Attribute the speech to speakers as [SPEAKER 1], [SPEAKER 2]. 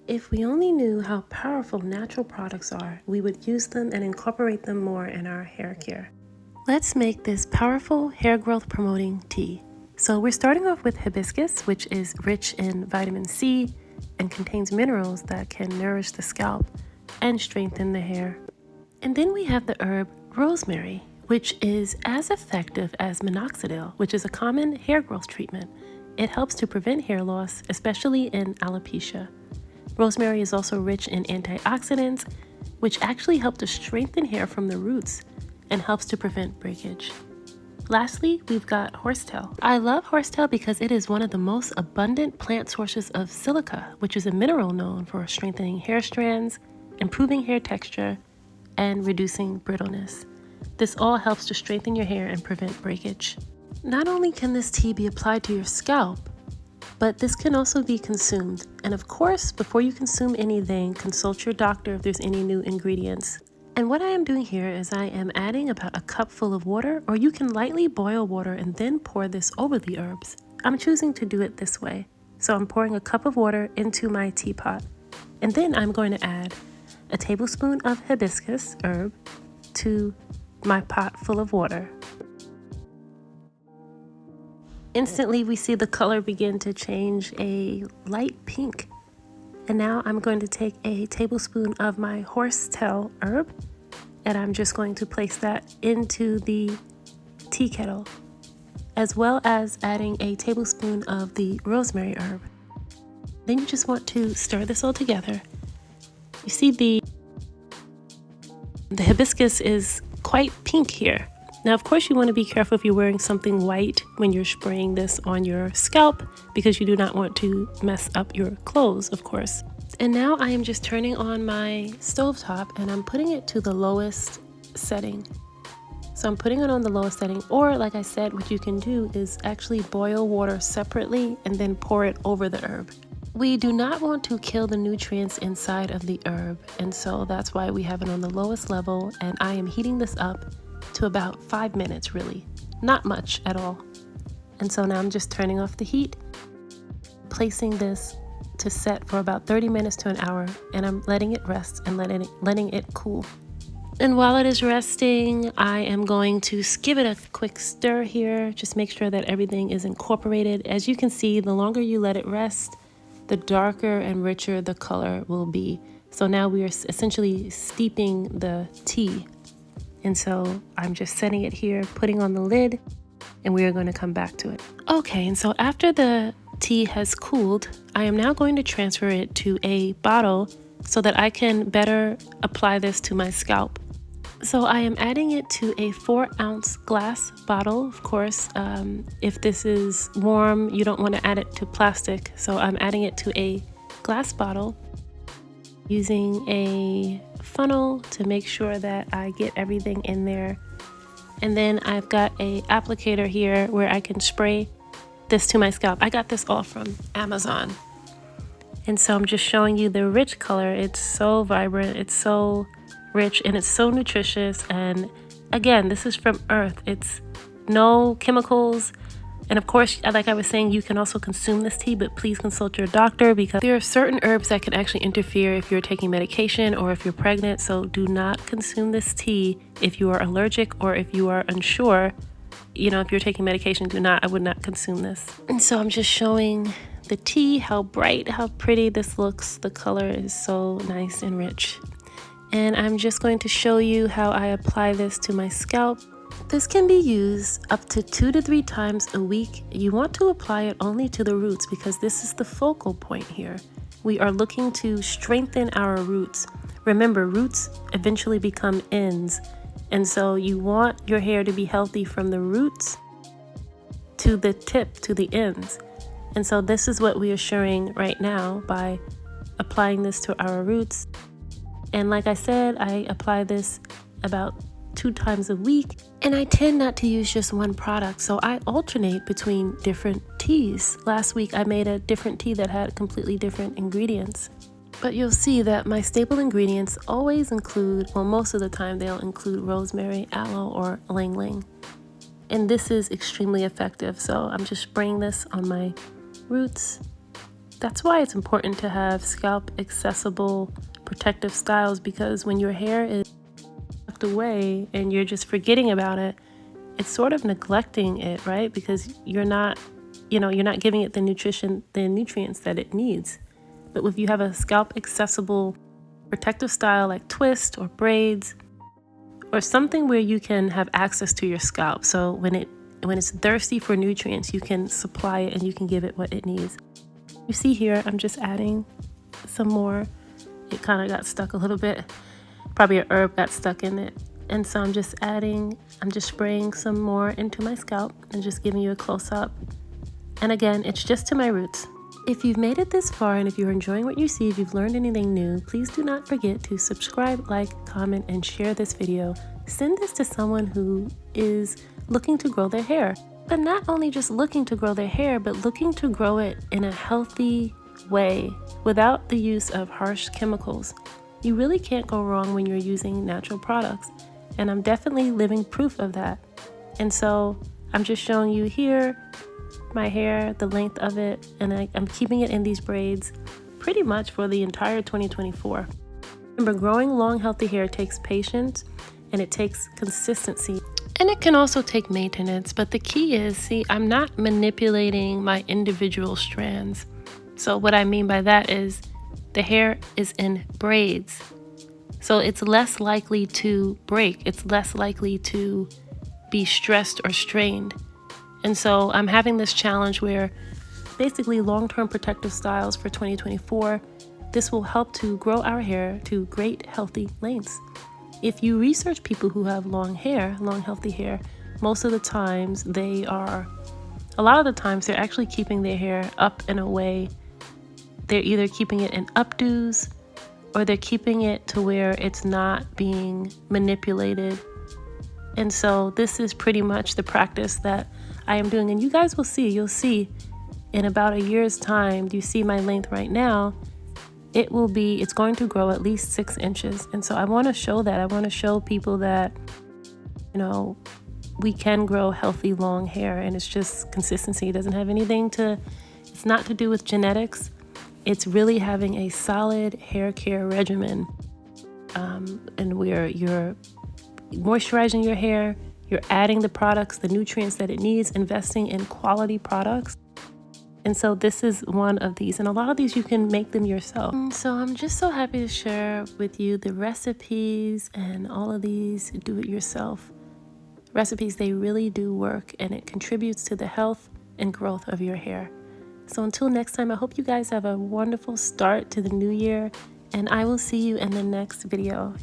[SPEAKER 1] If we only knew how powerful natural products are, we would use them and incorporate them more in our hair care. Let's make this powerful hair growth promoting tea. So we're starting off with hibiscus, which is rich in vitamin C and contains minerals that can nourish the scalp and strengthen the hair. And then we have the herb rosemary, which is as effective as minoxidil, which is a common hair growth treatment. It helps to prevent hair loss, especially in alopecia. Rosemary is also rich in antioxidants, which actually help to strengthen hair from the roots and helps to prevent breakage. Lastly, we've got horsetail. I love horsetail because it is one of the most abundant plant sources of silica, which is a mineral known for strengthening hair strands, improving hair texture, and reducing brittleness. This all helps to strengthen your hair and prevent breakage. Not only can this tea be applied to your scalp, but this can also be consumed. And of course, before you consume anything, consult your doctor if there's any new ingredients. And what I am doing here is I am adding about a cup full of water, or you can lightly boil water and then pour this over the herbs. I'm choosing to do it this way. So I'm pouring a cup of water into my teapot. And then I'm going to add a tablespoon of hibiscus herb to my pot full of water. Instantly, we see the color begin to change a light pink. And now I'm going to take a tablespoon of my horsetail herb, and I'm just going to place that into the tea kettle, as well as adding a tablespoon of the rosemary herb. Then you just want to stir this all together. You see the hibiscus is quite pink here. Now, of course, you want to be careful if you're wearing something white when you're spraying this on your scalp, because you do not want to mess up your clothes, of course. And now I am just turning on my stovetop and I'm putting it to the lowest setting. So I'm putting it on the lowest setting, or like I said, what you can do is actually boil water separately and then pour it over the herb. We do not want to kill the nutrients inside of the herb, and so that's why we have it on the lowest level, and I am heating this up to about 5 minutes, really, not much at all. And so now I'm just turning off the heat, placing this to set for about 30 minutes to an hour, and I'm letting it rest and letting it cool. And while it is resting, I am going to give it a quick stir here. Just make sure that everything is incorporated. As you can see, the longer you let it rest, the darker and richer the color will be. So now we are essentially steeping the tea. And so I'm just setting it here, putting on the lid, and we are going to come back to it. Okay, and so after the tea has cooled, I am now going to transfer it to a bottle so that I can better apply this to my scalp. So I am adding it to a 4-ounce glass bottle. Of course, if this is warm, you don't want to add it to plastic. So I'm adding it to a glass bottle using a funnel to make sure that I get everything in there. And then I've got a applicator here where I can spray this to my scalp. I got this all from Amazon. And so I'm just showing you the rich color. It's so vibrant, it's so rich, and it's so nutritious. And again, this is from earth. It's no chemicals. And of course, like I was saying, you can also consume this tea, but please consult your doctor, because there are certain herbs that can actually interfere if you're taking medication or if you're pregnant. So do not consume this tea if you are allergic or if you are unsure. You know, if you're taking medication, I would not consume this. And so I'm just showing the tea, how bright, how pretty this looks. The color is so nice and rich. And I'm just going to show you how I apply this to my scalp. This can be used up to 2 to 3 times a week. You want to apply it only to the roots because this is the focal point here. We are looking to strengthen our roots. Remember, roots eventually become ends. And so you want your hair to be healthy from the roots to the tip, to the ends. And so this is what we are showing right now by applying this to our roots. And like I said, I apply this about 2 times a week, and I tend not to use just one product, so I alternate between different teas. Last week I made a different tea that had completely different ingredients, but you'll see that my staple ingredients always include, well, most of the time they'll include rosemary, aloe, or ylang ylang, and this is extremely effective. So I'm just spraying this on my roots. That's why it's important to have scalp accessible protective styles, because when your hair is tucked away and you're just forgetting about it, it's sort of neglecting it, right? Because you're not giving it the nutrients that it needs. But if you have a scalp accessible protective style like twist or braids, or something where you can have access to your scalp, so when it's thirsty for nutrients, you can supply it and you can give it what it needs. You see here, I'm just adding some more. It kind of got stuck a little bit. Probably a herb got stuck in it. And so I'm just spraying some more into my scalp and just giving you a close-up. And again, it's just to my roots. If you've made it this far and if you're enjoying what you see, if you've learned anything new, please do not forget to subscribe, like, comment, and share this video. Send this to someone who is looking to grow their hair. But not only just looking to grow their hair, but looking to grow it in a healthy way without the use of harsh chemicals. You really can't go wrong when you're using natural products. And I'm definitely living proof of that. And so I'm just showing you here my hair, the length of it, and I'm keeping it in these braids pretty much for the entire 2024. Remember, growing long, healthy hair takes patience and it takes consistency. And it can also take maintenance, but the key is, see, I'm not manipulating my individual strands. So what I mean by that is the hair is in braids. So it's less likely to break. It's less likely to be stressed or strained. And so I'm having this challenge where basically long-term protective styles for 2024, this will help to grow our hair to great healthy lengths. If you research people who have long hair, long healthy hair, most of the times a lot of the times they're actually keeping their hair up in a way. They're either keeping it in updos or they're keeping it to where it's not being manipulated. And so this is pretty much the practice that I am doing. And you guys will see, you'll see in about a year's time, you see my length right now, it's going to grow at least 6 inches. And so I want to show that. I want to show people that, we can grow healthy long hair, and it's just consistency. It doesn't have it's not to do with genetics. It's really having a solid hair care regimen. And where you're moisturizing your hair, you're adding the products, the nutrients that it needs, investing in quality products. And so this is one of these, and a lot of these you can make them yourself. So I'm just so happy to share with you the recipes and all of these do-it-yourself recipes. They really do work, and it contributes to the health and growth of your hair. So until next time, I hope you guys have a wonderful start to the new year, and I will see you in the next video.